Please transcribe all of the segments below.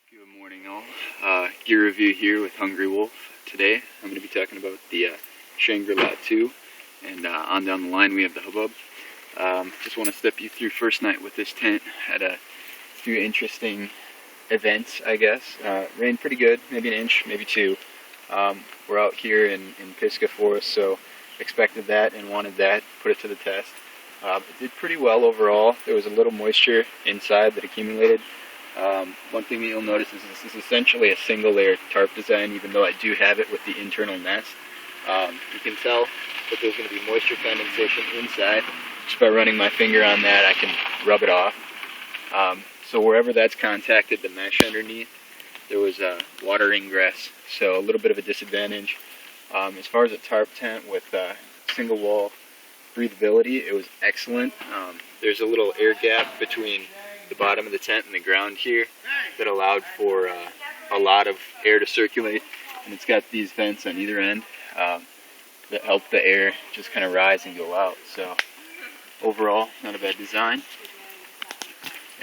Good morning all. Gear review here with Hungry Wolf. Today I'm going to be talking about the Shangri-La 2, and on down the line we have the Hubba. Just want to step you through first night with this tent. Had a few interesting events, I guess. Rained pretty good, maybe an inch, maybe two. We're out here in Pisgah Forest, so expected that and wanted that, put it to the test. It did pretty well overall. There was a little moisture inside that accumulated. One thing that you'll notice is this is essentially a single layer tarp design, even though I do have it with the internal nest. You can tell that there's going to be moisture condensation inside. Just by running my finger on that, I can rub it off. So wherever that's contacted the mesh underneath, there was water ingress, so a little bit of a disadvantage. As far as a tarp tent with single wall breathability, it was excellent. There's a little air gap between the bottom of the tent and the ground here that allowed for a lot of air to circulate, and it's got these vents on either end that help the air just kind of rise and go out. So overall, not a bad design.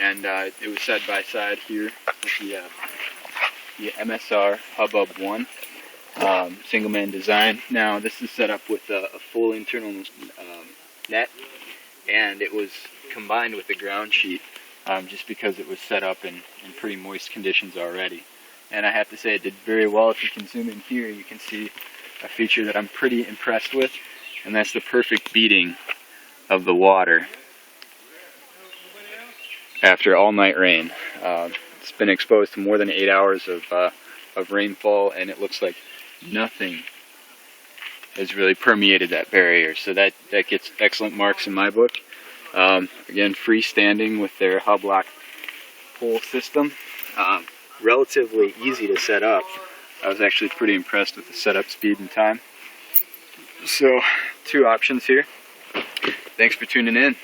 And it was side by side here with the MSR Hubba 1 single man design. Now this is set up with a full internal net, and it was combined with the ground sheet just because it was set up in pretty moist conditions already. And I have to say it did very well. If you can zoom in here, you can see a feature that I'm pretty impressed with, and that's the perfect beating of the water after all night rain. It's been exposed to more than 8 hours of rainfall, and it looks like nothing has really permeated that barrier. So that gets excellent marks in my book. Again, freestanding with their hub lock pole system. Relatively easy to set up. I was actually pretty impressed with the setup speed and time. So, two options here. Thanks for tuning in.